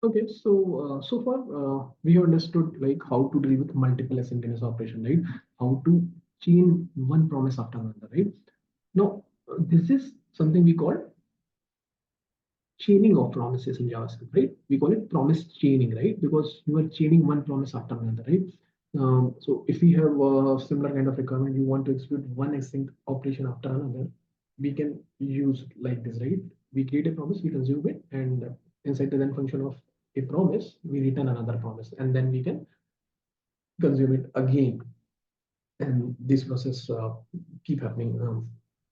Okay, so far we have understood like how to deal with multiple asynchronous operation, right? How to chain one promise after another, right? Now, this is something we call chaining of promises in JavaScript, right? We call it promise chaining, right? Because you are chaining one promise after another, right? So if we have a similar kind of requirement, you want to execute one async operation after another, we can use like this, right? We create a promise, we consume it, and inside the then function of a promise, we return another promise, and then we can consume it again. And this process keep happening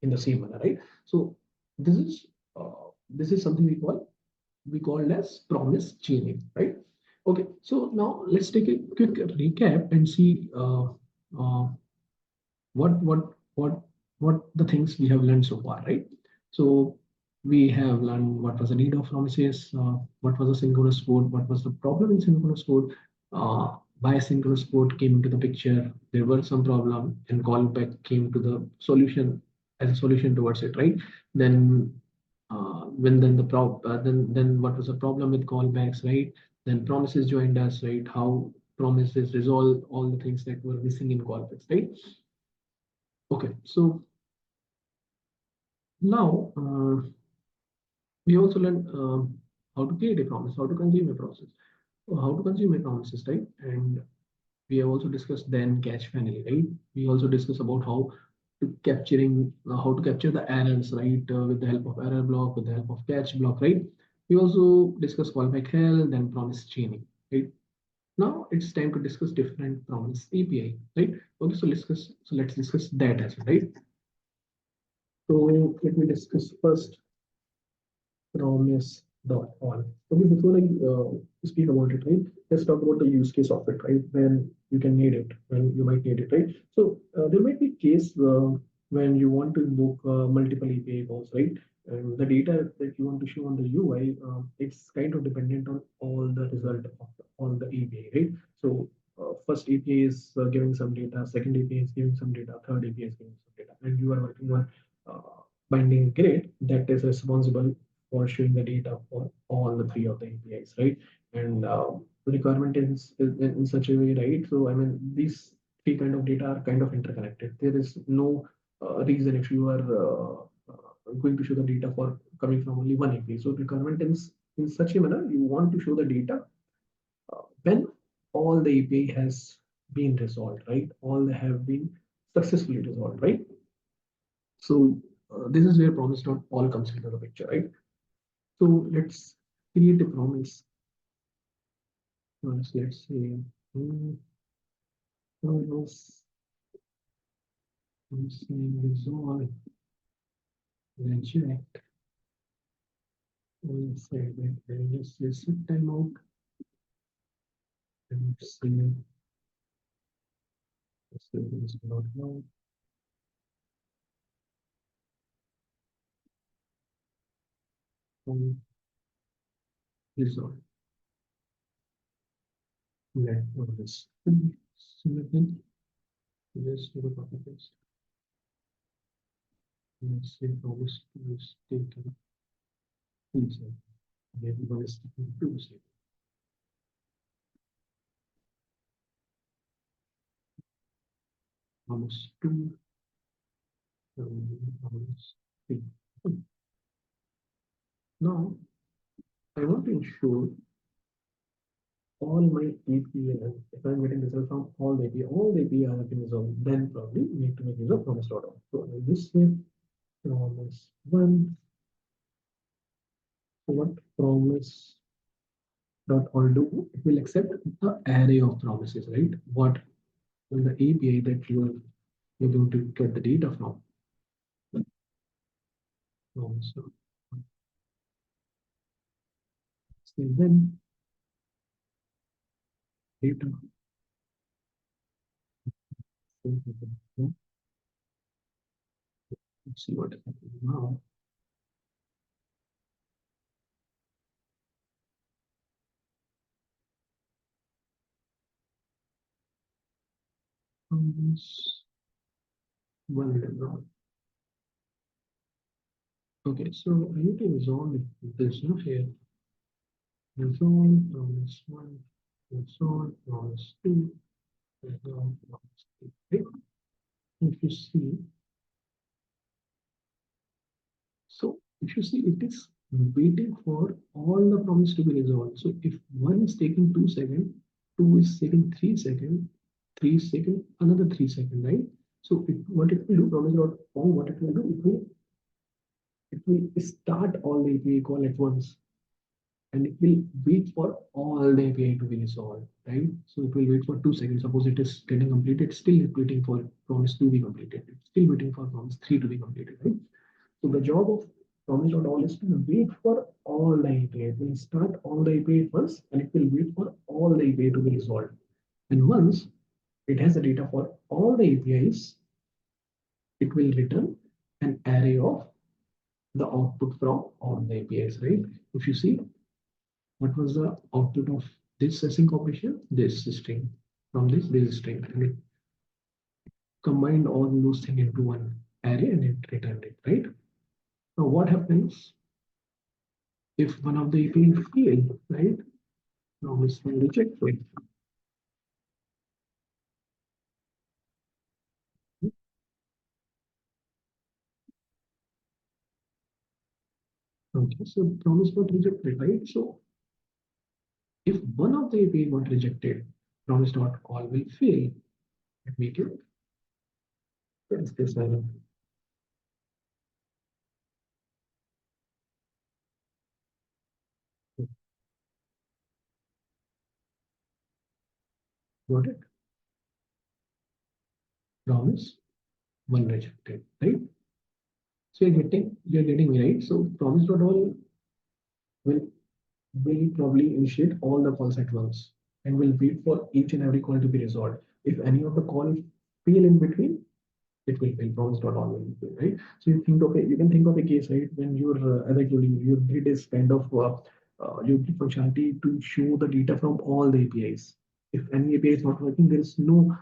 in the same manner, right? So this is something we call as promise chaining, right? Okay, so now let's take a quick recap and see uh, what what what what the things we have learned so far, right? So we have learned what was the need of promises, what was the synchronous code, what was the problem in synchronous code, why synchronous code came into the picture. There were some problem, and callback came to the solution as a solution towards it, right? Then when then the then what was the problem with callbacks, right? Then promises joined us, right? How promises resolve all the things that were missing in callbacks, right? Okay, so now we also learned how to create a promise, how to consume a process, how to consume a promises, right? And we have also discussed then catch finally, right? We also discussed about how to capture the errors, right? With the help of error block, with the help of catch block, right? We also discussed callback hell, then promise chaining, right? Now it's time to discuss different promise API, right? Okay, let's discuss that as well, right? So let me discuss first promise.all. Okay, before I speak about it, right, let's talk about the use case of it, right? When you can need it, when you might need it, right? So there might be case when you want to invoke multiple API calls, right? And the data that you want to show on the UI, it's kind of dependent on all the result of all the API, right? So first API is giving some data, second API is giving some data, third API is giving some data, and you are working on binding grid that is responsible for showing the data for all the three of the APIs, right? And the requirement is in such a way, right? So I mean, these three kind of data are kind of interconnected. There is no reason if you are going to show the data for coming from only one API. So requirement is in such a manner you want to show the data when all the API has been resolved, right? All have been successfully resolved, right? So this is where promise.all comes into the picture, right? So let's create a promise. Let's say promise resolve reject. Let's say that let's say set timeout and say this is not now. Resolve. Let this submit. Just do the copy paste. Let's say promise is taken. Maybe one is taken Tuesday. Promise 2, promise 3. Now, I want to ensure all my API, if I'm getting result from all the API have been resolved, then probably need to make use of promise.all. So in this way, promise 1, what promise.all do? It will accept the array of promises, right? What will the API that you're going to get the data from? Promise. Then data. Let's see what is happening now. Promise 1. Okay, so I need to resolve this here. and so on, promise one, and so on, promise two, and so on, promise three. Right? If you see, so if you see, it is waiting for all the promise to be resolved. So if one is taking 2 seconds, two is taking 3 seconds, 3 seconds, another 3 seconds, right? So what it will do, promise.all, what it will do, it will start all the API call at once, and it will wait for all the API to be resolved, right? So it will wait for 2 seconds. Suppose it is getting completed, still it's waiting for promise to be completed. It's still waiting for promise three to be completed, right? So the job of promise.all is to wait for all the API. It will start all the API first, and it will wait for all the API to be resolved. And once it has the data for all the APIs, it will return an array of the output from all the APIs, right? If you see, what was the output of this async operation? This string. From this string, and it combined all those things into one array and it returned it, right? Now what happens if one of the API fail, right? Now it's rejected. Okay, so promise got rejected, right? So if one of the API got rejected, promise.all will fail. And we can fix this error. Got it? Promise one rejected, right? So you're getting me right. So promise.all will will probably initiate all the calls at once and will wait for each and every call to be resolved. If any of the call fail in between, it will fail. Promise.all will fail, right? So you can think of a case, right, when as I told you, your grid is kind of your grid functionality to show the data from all the APIs. If any API is not working, there is no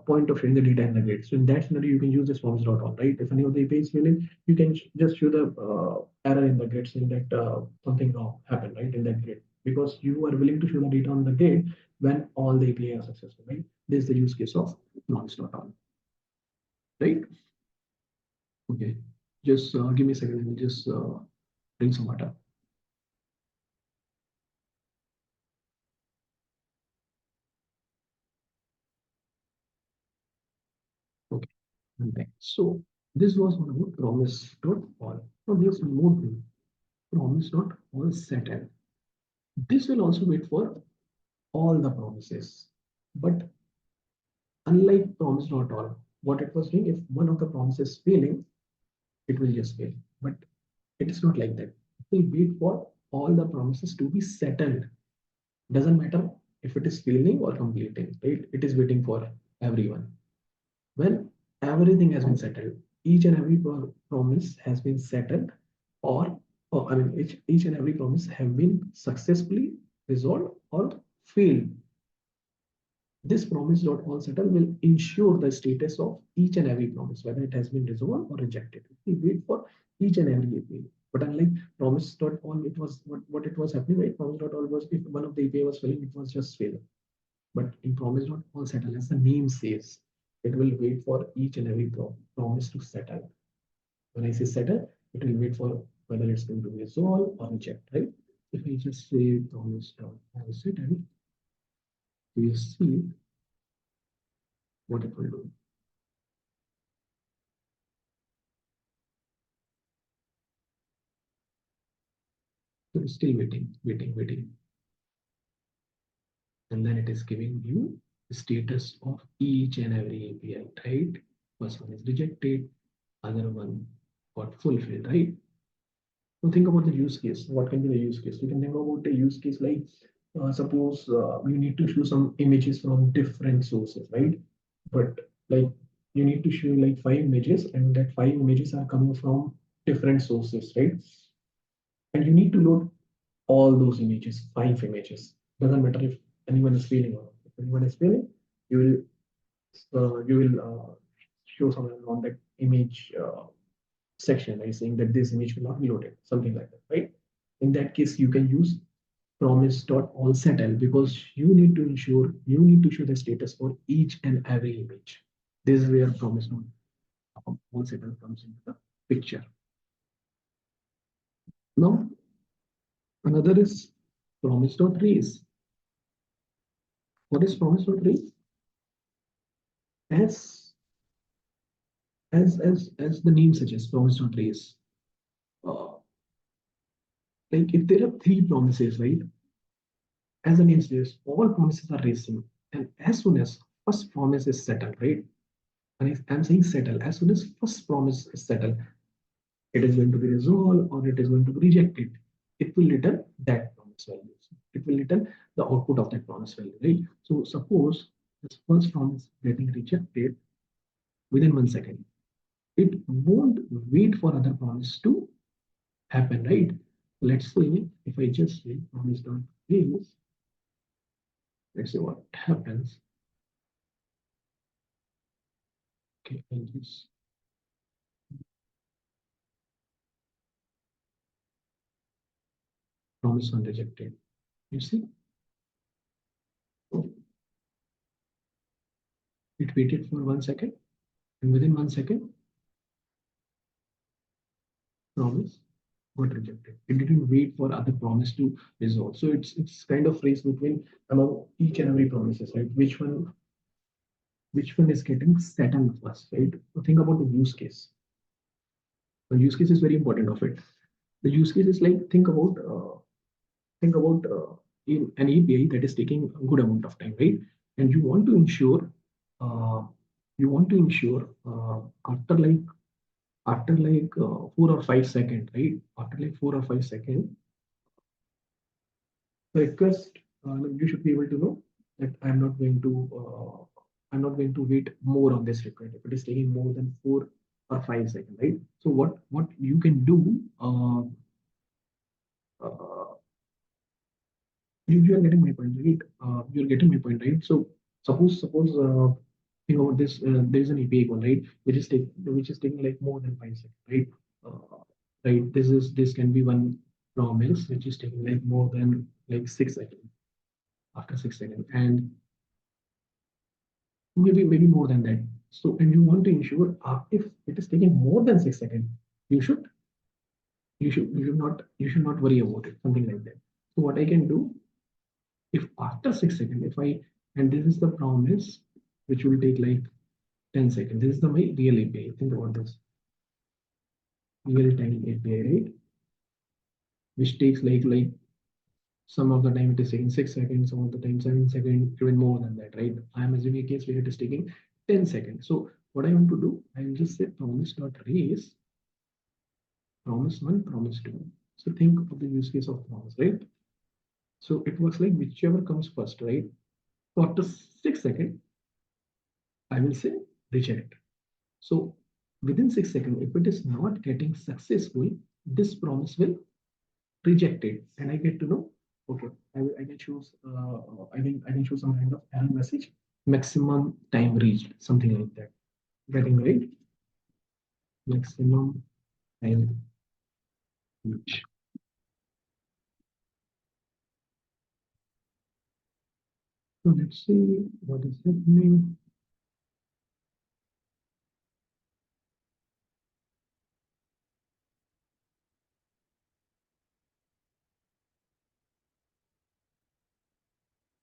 point of showing the data in the grid. So in that scenario, you can use this promise.all, right? If any of the APIs failing, you can just show the error in the grid saying that something wrong happened, right, in that grid, because you are willing to show the data on the grid when all the API are successful, right? This is the use case of promise.all, right? Okay, just give me a second. I'll just drink some water. Okay, I'm back. So this was one about promise.all. Now there's one more thing, promise.all settled. This will also wait for all the promises. But unlike promise.all, what it was doing, if one of the promises failing, it will just fail. But it is not like that. It will wait for all the promises to be settled. Doesn't matter if it is failing or completing, right? It is waiting for everyone. When everything has been settled, each and every promise has been settled, or I mean, each and every promise have been successfully resolved or failed. This promise.all settle will ensure the status of each and every promise, whether it has been resolved or rejected. We wait for each and every API. But unlike promise.all, it was what it was happening, right? Promise.all was, if one of the API was failing, it was just failing. But in promise.all settle, as the name says, it will wait for each and every promise to settle. When I say settle, it will wait for whether it's going to be resolved or reject, right? If I just say promise.all settle, you see what it will do. So it's still waiting. And then it is giving you the status of each and every API, right? First one is rejected, other one got fulfilled, right? So think about the use case. What can be the use case? You can think about a use case like suppose you need to show some images from different sources, right? But like you need to show like 5 images, and that 5 images are coming from different sources, right? And you need to load all those images, 5 images. Doesn't matter if anyone is failing or not. If anyone is failing, you will show somewhere on that image section, right, saying that this image will not be loaded, something like that, right? In that case, you can use promise.AllSettled, because you need to ensure, you need to show the status for each and every image. This is where promise.AllSettled comes into the picture. Now, another is promise.race. What is promise.race? As as the name suggests, promise.race. Uh, like if there are three promises, right? As the name suggests, all promises are racing, and as soon as first promise is settled, right? And if I'm saying settle, as soon as first promise is settled, it is going to be resolved or it is going to be rejected. It will return that promise value. It will return the output of that promise value, right? So suppose this first promise getting rejected within 1 second. It won't wait for other promise to happen, right? Let's say if I just say promise.race, let's see what happens. Okay, I'll just promise one rejected. You see, so it waited for 1 second, and within 1 second, promise got rejected. It didn't wait for other promise to resolve. So it's kind of race between among each and every promises, right? Which one is getting settled first, right? So think about the use case. The use case is very important of it. The use case is like think about in an API that is taking a good amount of time, right? And uh, you want to ensure after like 4 or 5 seconds, right? After like 4 or 5 seconds, the request you should be able to know that I'm not going to wait more on this request if it is taking more than 4 or 5 seconds, right? So what you can do, uh, you are getting my point, right? You're getting my point, right? So suppose this there is an API call, right, which is taking like more than 5 seconds, right? Right. This can be one promise which is taking like more than like 6 seconds. After 6 seconds, and maybe more than that. So and you want to ensure if it is taking more than 6 seconds, you should you should not worry about it, something like that. So what I can do, if after 6 seconds, if I and this is the promise which will take like 10 seconds. This is the my real API. Think about this. Real time API, right? Which takes like some of the time it is taking 6 seconds, some of the time 7 seconds, even more than that, right? I am assuming a case where it is taking 10 seconds. So what I want to do, I will just say promise.race, promise one, promise two. So think of the use case of promise, right? So it works like whichever comes first, right? So after 6 seconds, I will say reject. So within 6 seconds, if it is not getting successful, this promise will reject it, and I get to know. Okay, I can choose. I can choose some kind of error message. Maximum time reached, something like that. Getting right. Maximum time reached. So let's see what is happening.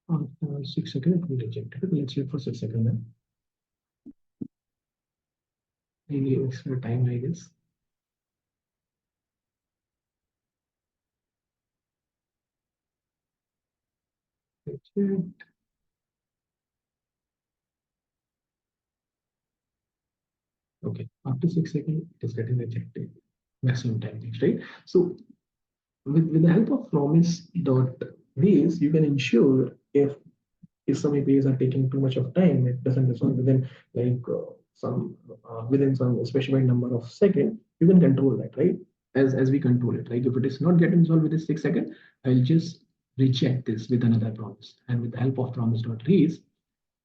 After 6 seconds, it will reject it. Let's wait for 6 seconds then. Maybe extra time, I guess. Reject. Okay, after 6 seconds, it is getting rejected. Maximum time reached, right? So with the help of promise.race, you can ensure if some APIs are taking too much of time, it doesn't resolve within like some within some specified number of seconds, you can control that, right? As we control it, like if it is not getting resolved within 6 seconds, I'll just reject this with another promise. And with the help of promise.race,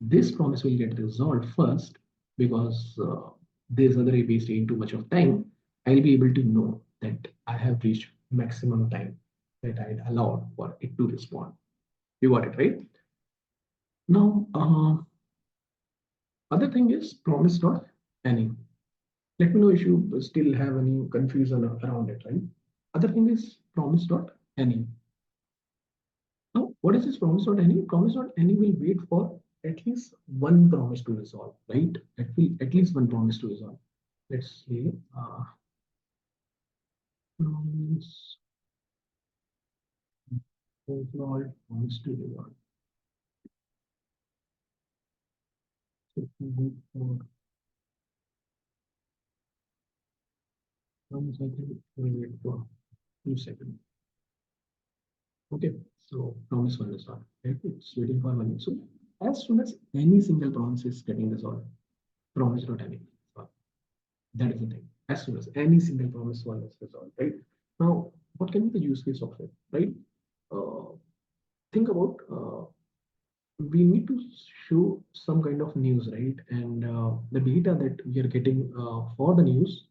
this promise will get resolved first because this other API is taking too much of time. I'll be able to know that I have reached maximum time. that I allowed for it to respond. You got it, right? Now, other thing is promise.any. Let me know if you still have any confusion around it, right? Other thing is promise.any. Now, what is this promise.any? Promise.any will wait for at least one promise to resolve, right? At least one promise to resolve. Let's see. Promise overall promise to resolve. So if we wait for one second, we wait for 2 seconds. Okay, so promise one resolved, right? It's waiting for one. So as soon as any single promise is getting resolved, promise.any. That is the thing. As soon as any single promise one is resolved, right? Now, what can be the use case of it, right? Uh, think about we need to show some kind of news, right? And the data that we are getting for the news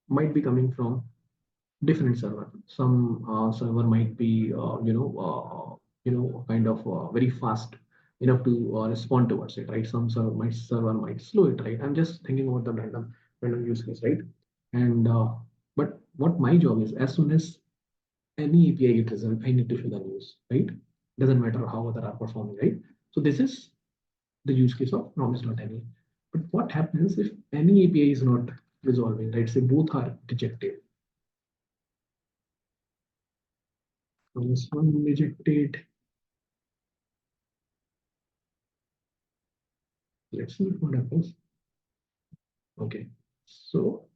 might be coming from different server. Some server might be, kind of very fast enough to respond towards it, right? Some server might slow it, right? I'm just thinking about the random use case, right? And but what my job is, as soon as any API gets result, I need to show the news, right? Doesn't matter how other are performing, right? So this is the use case of promise.any. But what happens if any API is not resolving, right? Say both are rejected. Promise one rejected. Let's see what happens. Okay, so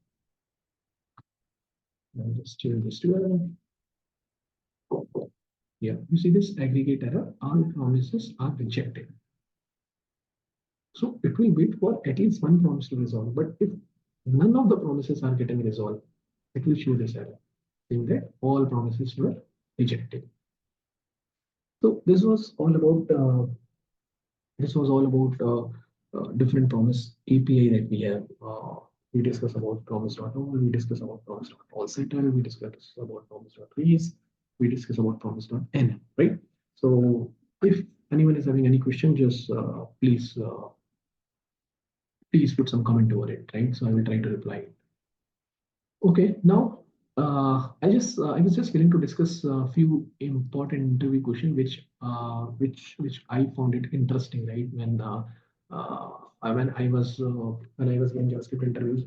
I'll just change this to yeah. You see this aggregate error, all promises are rejected. So it will wait for at least one promise to resolve. But if none of the promises are getting resolved, it will show this error saying that all promises were rejected. So this was all about different promise API that we have. We discussed about promise.all, we discussed about promise.AllSettled, we discussed about promise.race, we discussed about promise.any, right? So if anyone is having any question, just please put some comment over it, right? So I will try to reply. Okay, now I was just willing to discuss a few important interview questions which I found it interesting, right? When I was doing JavaScript interviews,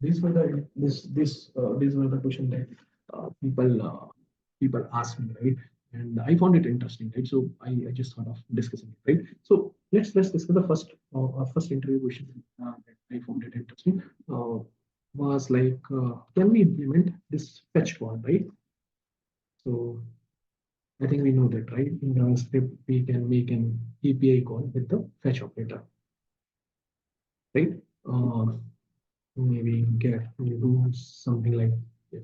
these were the questions that people asked me, right? And I found it interesting, right? So I just thought of discussing it, right? So let's discuss the first interview question that I found it interesting. Was like, can we implement this fetch call, right? So I think we know that, right? In JavaScript, we can make an API call with the fetch operator, right? Uh, maybe get we do something like, yeah,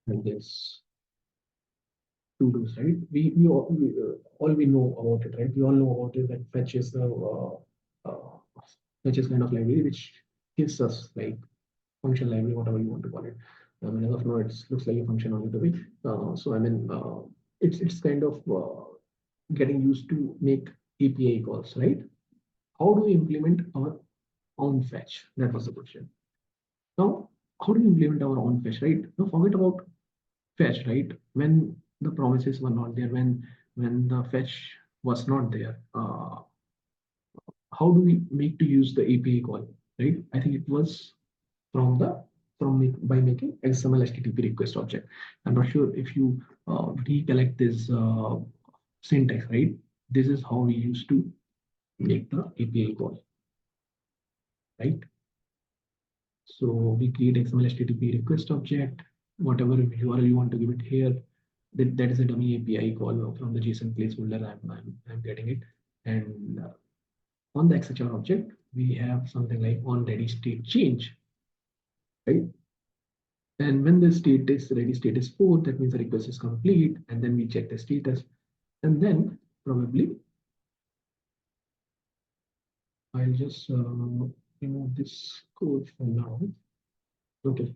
like this. To do, right? All we know about it, right? We all know about it that fetch is kind of library which gives us like function library, whatever you want to call it. I mean, as of now, it looks like a function only to me. So I mean, it's kind of getting used to make API calls, right? How do we implement our own fetch? That was the question. Now, how do we implement our own fetch, right? Now, forget about fetch, right? When the promises were not there, when the fetch was not there, how do we make to use the API call, right? I think it was from the by making XML HTTP request object. I'm not sure if you recollect this syntax, right? This is how we used to make the API call, right? So we create XML HTTP request object, whatever URL you want to give it here. That is a dummy API call from the JSON placeholder. I'm getting it. And on the XHR object, we have something like on ready state change, right? And when the state is ready state is 4, that means the request is complete. And then we check the status. And then probably I'll just remove this code for now. Okay,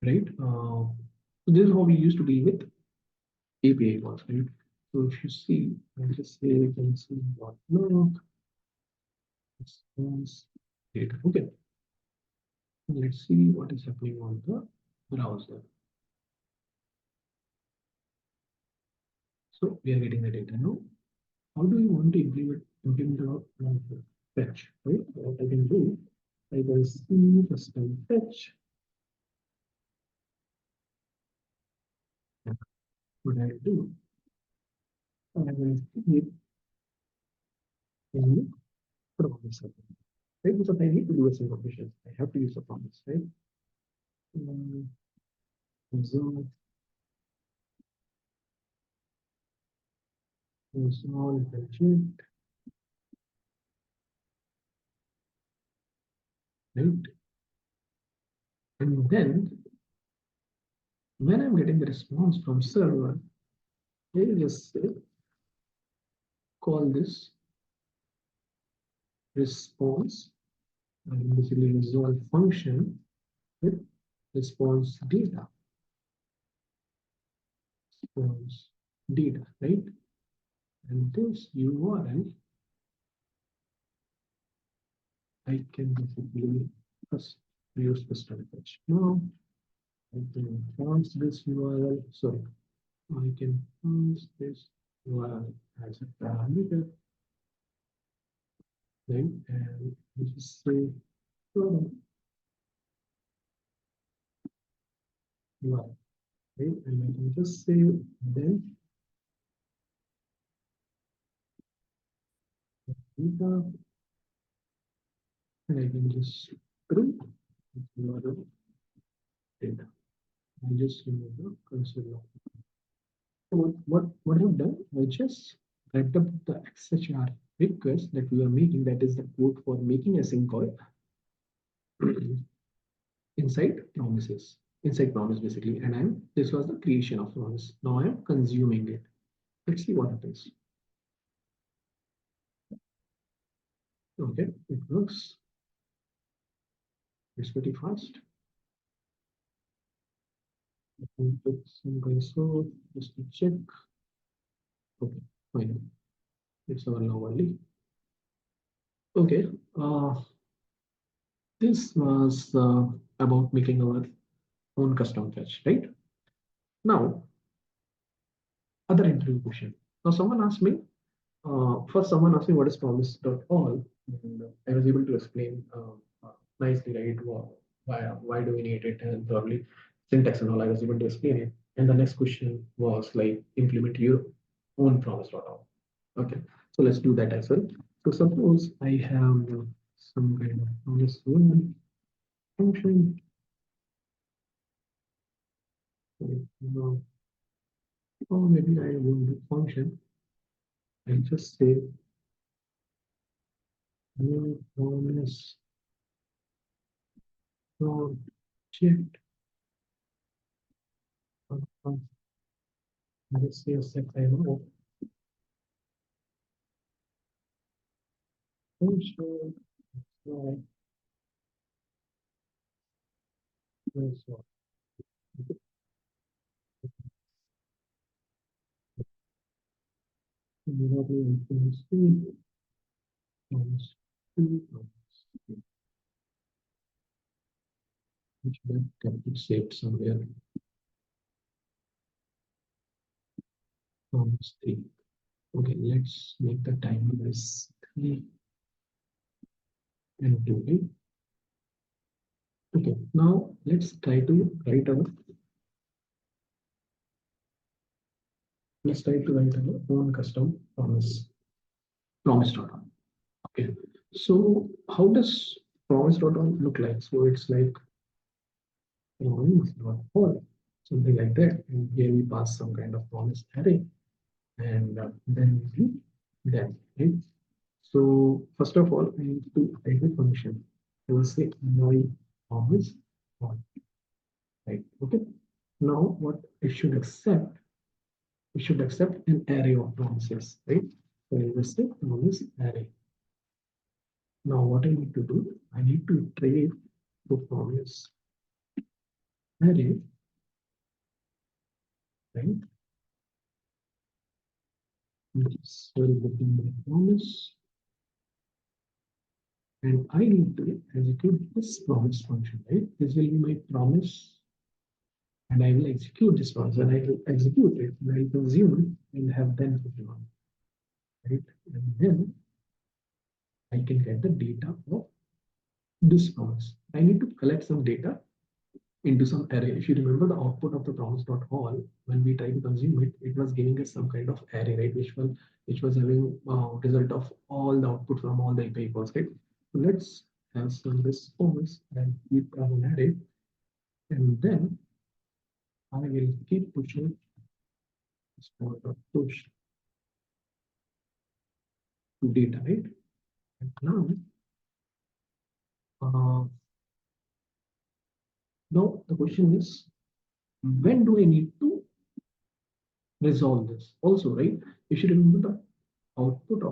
right? So this is how we used to deal with API calls, right? So if you see, I'll just say you can see what look response data. Okay, let's see what is happening on the browser. So we are getting the data now. How do you want to implement the fetch, right? What I can do, I can see custom fetch. What I do, I will keep in promise, right? Because I need to do a single operation. I have to use a promise, right? So small budget, right? And then when I'm getting the response from server, I just say, call this response and basically resolve function with response data, response data, right? And this URL, I can basically first use the fetch. Now I can pass this URL, sorry, I can pass this URL as a parameter, right? And just say URL, right? And I can just say then data, and I can just print URL data. I just remove the console. So what I've done, I just wrapped up the XHR request that we are making, that is the code for making a sync call inside promises, inside promise basically. And this was the creation of promise. Now I'm consuming it. Let's see what happens. Okay, it works. It's pretty fast. Put some console just to check. Okay, fine. It's our now only. Okay, this was about making our own custom fetch, right? Now, other interview question. Now, someone asked me what is promise.all, and I was able to explain nicely, right? Why do we need it, and probably syntax and all. I was able to explain it. And the next question was like implement your own promise.all. Okay, so let's do that as well. So suppose I have some kind of promise function. Or maybe I won't do function. I just say new promise project. Let's say a set IO function. Which can be saved somewhere. Promise 3. Okay, let's make the timer as 3 and 2. Right? Okay, now let's try to write our own custom promise.all. Okay, so how does promise.all look like? So it's like promise.all, something like that. And here we pass some kind of promise array, and then we do that, right? So first of all, I need to write a function. I will say my promise on, right? Okay. Now what it should accept, it should accept an array of promises, right? So I will say promise array. Now what I need to do, I need to iterate the promise array right? This will become my promise, and I need to execute this promise function, right? This will be my promise, and I will execute this promise. When I will execute it, I will consume and have then function, right? And then I can get the data of this promise. I need to collect some data into some array. If you remember the output of the promise.all, when we try to consume it, it was giving us some kind of array, right? Which was having result of all the output from all the API calls, right? So let's have some response and keep an array, and then I will keep pushing this push to data, right? And uh, now the question is, when do I need to resolve this? Also, right? You should remember the output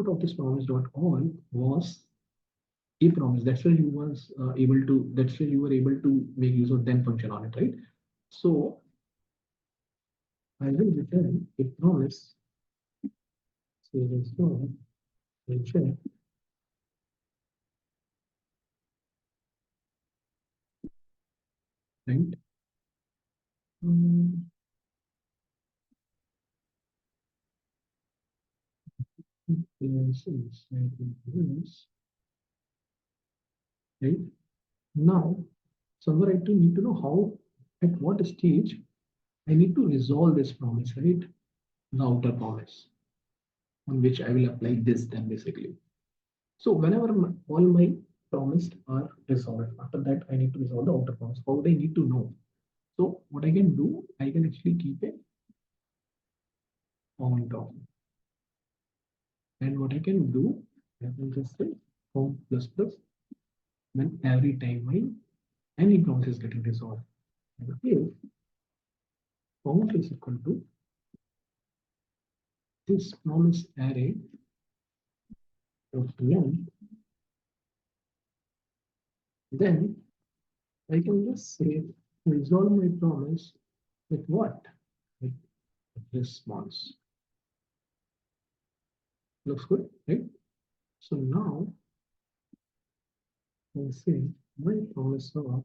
of this promise.all was a promise. That's why you was able to. That's why you were able to make use of then function on it, right? So I will return a promise. So let's go and check, right? Um, yes, right? Now, somewhere I do need to know how, at what stage I need to resolve this promise, right? The outer promise on which I will apply this then basically. So whenever all my promised are resolved, after that I need to resolve the outer promise. How do I need to know? So what I can do, I can actually keep it on top. And what I can do, I can just say home plus plus when every time my any promise is getting resolved. And if count is equal to this promise array of length, then I can just say resolve my promise with what? With response. Looks good, right? So now I say my promise of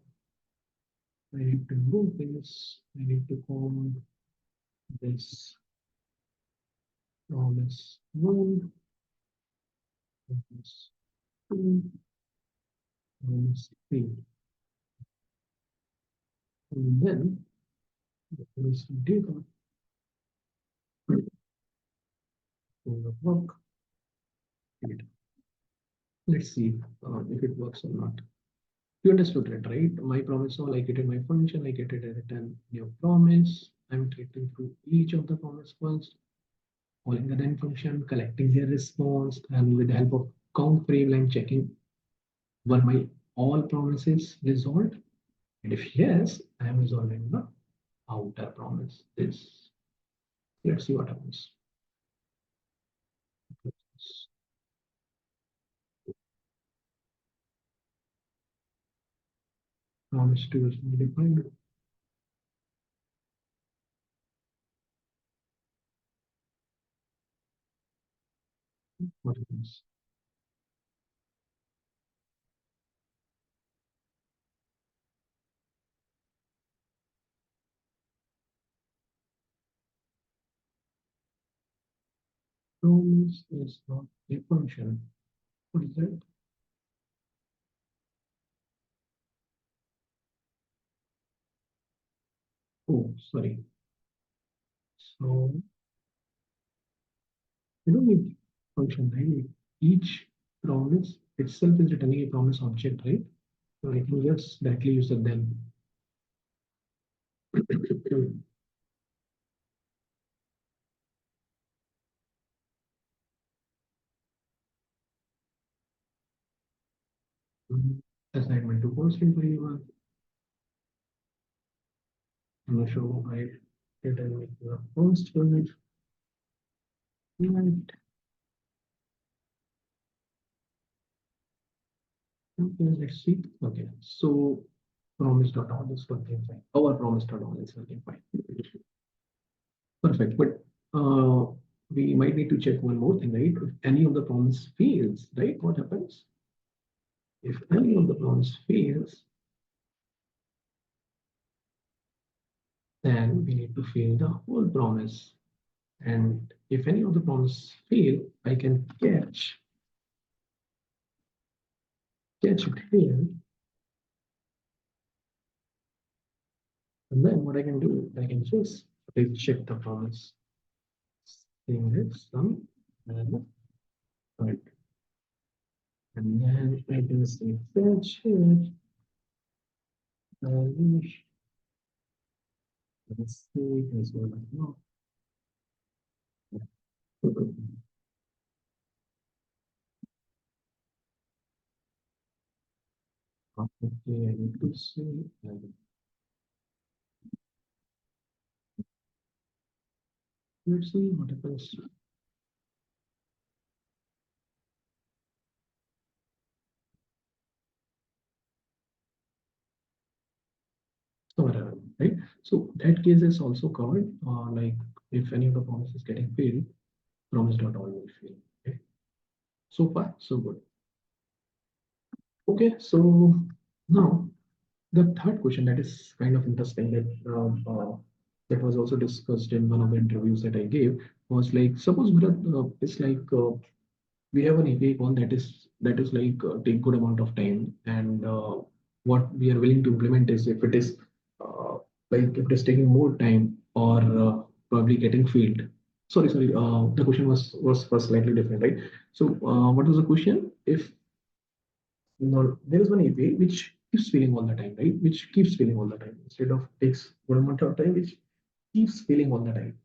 I need to move this, I need to call this promise one, promise two, promise three. And then the promise data will work. Let's see if it works or not. You understood it, right? My promise all, I created my function, I created a return new promise. I'm iterating through each of the promise first, calling the then function, collecting their response, and with the help of count variable, I'm checking were my all promises resolved. And if yes, I am resolving the outer promise. This. Let's see what happens. Promise to is defined. What happens? Promise is not a function. What is that? Oh, sorry. So you don't need function, right? Each promise itself is returning a promise object, right? So I can just directly use the then. Assignment to constant variable. I'm going to show I return the first unit. Right. Okay, let's see. Okay, so promise.all is working fine. Our promise.all is working fine. Perfect. But we might need to check one more thing, right? If any of the promise fails, right? What happens? If any of the promise fails, then we need to fail the whole promise. And if any of the promise fail, I can catch it here. And then what I can do, I can just check the promise. Saying that some and right. And then I can say fetch here. Let's see as well. No. Okay, I need to see. Let's see what happens. So whatever, right? So that case is also covered. Like if any of the promises getting failed, promise.all will fail. Okay. So far, so good. Okay, so now the third question that is kind of interesting that was also discussed in one of the interviews that I gave was like suppose it's like we have an API call that is like take good amount of time and what we are willing to implement is if it is uh, like if it is taking more time or probably getting failed. Sorry, the question was slightly different, right? So what was the question? If no, there is one API which keeps failing all the time, right? Which keeps failing all the time instead of takes good amount of time, which keeps failing all the time.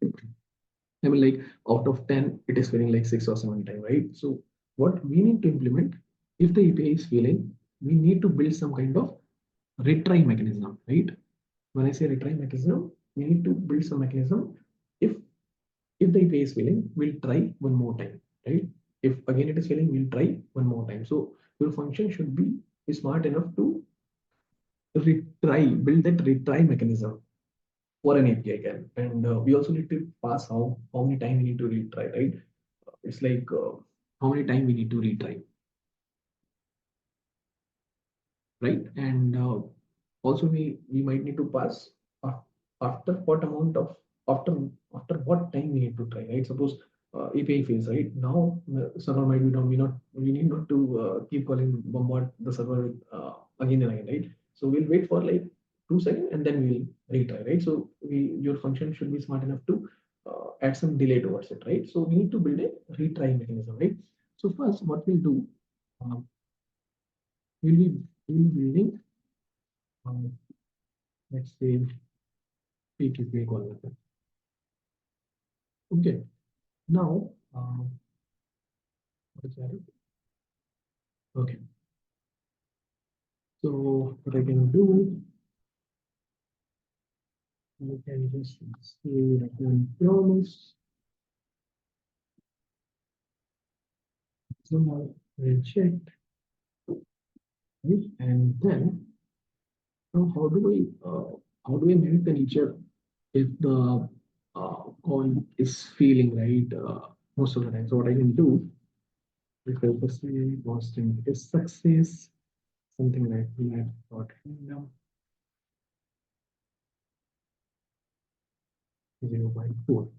I mean, like out of 10, it is failing like 6 or 7 times, right? So what we need to implement, if the API is failing, we need to build some kind of retry mechanism, right? When I say retry mechanism, we need to build some mechanism. If if the API is failing, we'll try one more time, right? If again it is failing, we'll try one more time. So your function should be smart enough to build that retry mechanism for an API can. And we also need to pass how many time we need to retry, right? It's like how many time we need to retry, right? And also we might need to pass af- after what amount of after after what time we need to try, right? Suppose API fails, right? Now the server might be down. We need not to keep calling bombard the server with again and again, right? So we'll wait for like 2 seconds and then we'll retry, right? So your function should be smart enough to add some delay towards it, right? So we need to build a retry mechanism, right? So first, what we'll do, um, we'll be building, um, let's say, PQP call method. Okay. Now, what is that? Okay. So what I can do, I can just say that one promise. So now reject, right? And then now how do I make the nature if the call is failing, right? Most of the time. So what I can do, because the say constant is success, something like that dot random 0.4.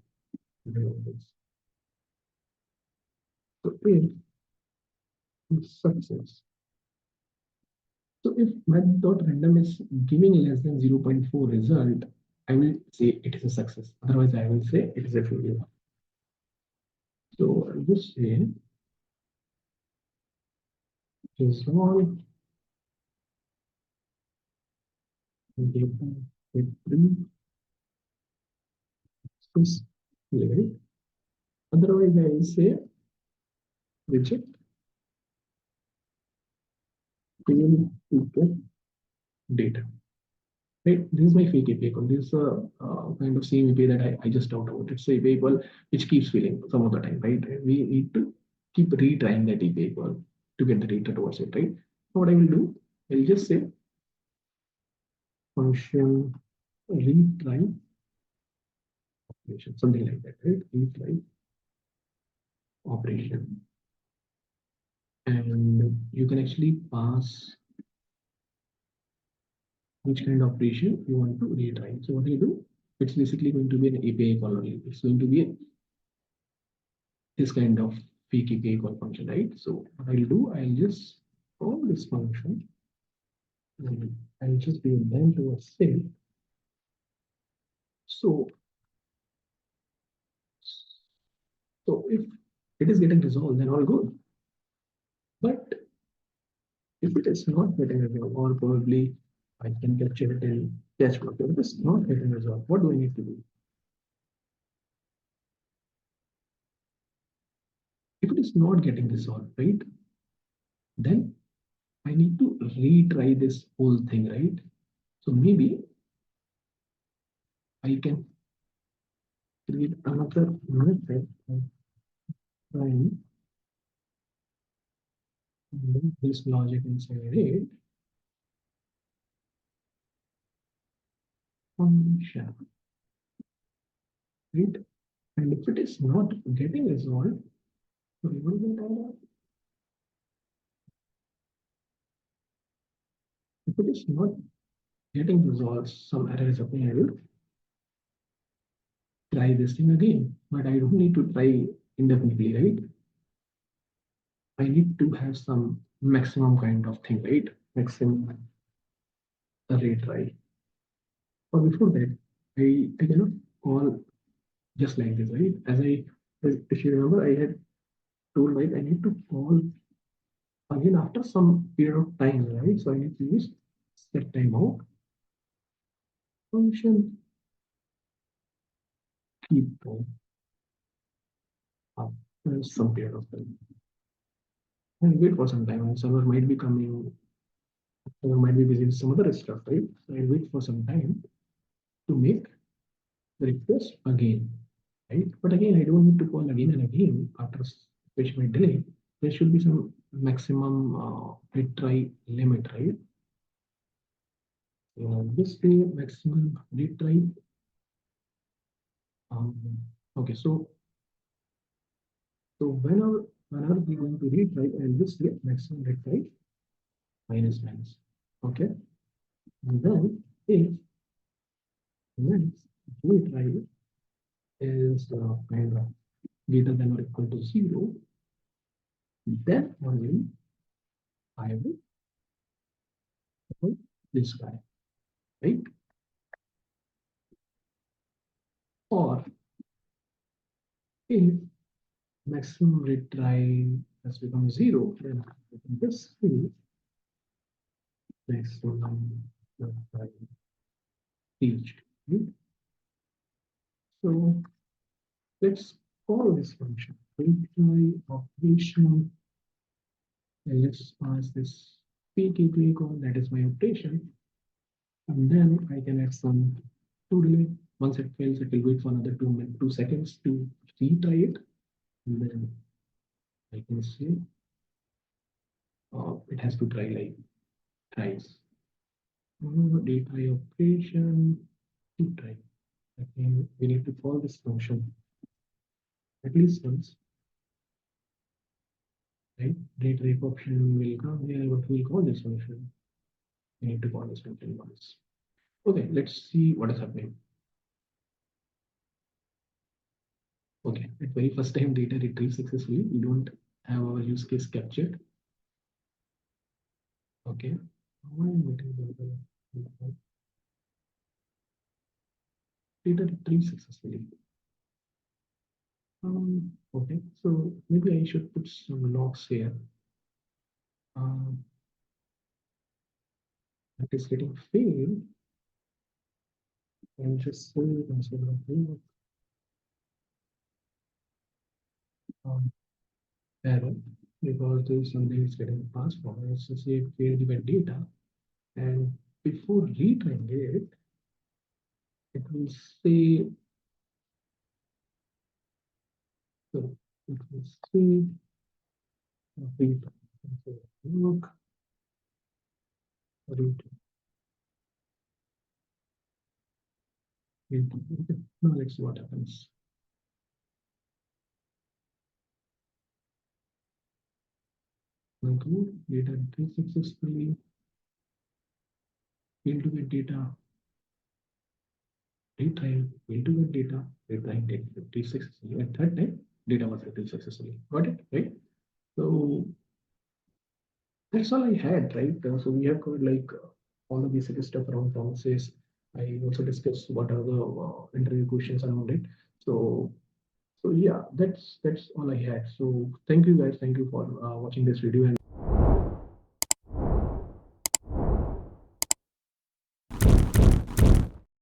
So if success. So if math.random is giving less than 0.4 result, I will say it is a success. Otherwise, I will say it is a failure. So I'll just say resolve data with successfully. Otherwise, I will say reject fail to get data. Right, this is my fake API call. This is a kind of same API that I just talked about. It's a API call which keeps failing some of the time, right? And we need to keep retrying that API call to get the data towards it, right? So what I will do, I'll just say function retry operation, something like that, right? Retry operation. And you can actually pass which kind of operation you want to retry. So what do you do? It's basically going to be an API call only. It's going to be this kind of fake API call function, right? So what I'll do, I'll just call this function and I'll just be then to a save. So if it is getting resolved, then all good. But if it is not getting resolved, or probably I can capture it in test block. If it is not getting resolved, what do I need to do? If it is not getting resolved, right, then I need to retry this whole thing, right? So maybe I can create another method of trying this logic inside it function, right? And if it is not getting resolved, sorry, what is that? If it is not getting resolved, some error is appearing, I will try this thing again. But I don't need to try indefinitely, right? I need to have some maximum kind of thing, right? Maximum retry. Or before that, I cannot call just like this, right? If you remember, I had told, right, I need to call again after some period of time, right? So I need to use set timeout function keep time after some period of time. And wait for some time, and server might be coming, server might be busy with some other stuff, right? So I'll wait for some time to make the request again, right? But again, I don't need to call again and again after which may delay. There should be some maximum retry limit, right? This way maximum retry. Um, okay, so whenever we going to retry, and this way maximum retry minus minus. Okay, and then if next retry is kind of greater than or equal to 0, then only I will call this guy, right? Or if maximum retry has become 0, then this is maximum retry reached, right? So let's call this function retry operation, and let's pass this peak API call, that is my operation, and then I can add some to delay. Once it fails, it will wait for another 2 seconds to retry it, and then I can say it has to try like thrice. Retry operation to try. Okay, we need to call this function at least once, right? Retry option will come here, but we'll call this function. We need to call this function once. Okay, let's see what is happening. Okay, at very first time data retrieved successfully. We don't have our use case captured. Okay. Data retrieved successfully. Okay, so maybe I should put some logs here. That is getting failed. And just say instead of error, because there is something is getting passed from. Let's just say failed event data, and before retrying it, it will say, so it will say retry. So look, retry. Okay. Now let's see what happens. Okay, data entry successfully. Failed to get data. Retry. Failed to get data. Retry did 50 successfully. At third time, data was retrieved successfully. Got it, right? So that's all I had, right? So we have covered like all the basic stuff around promises. I also discussed what are the interview questions around it. So yeah, that's all I had. So thank you guys. Thank you for watching this video. And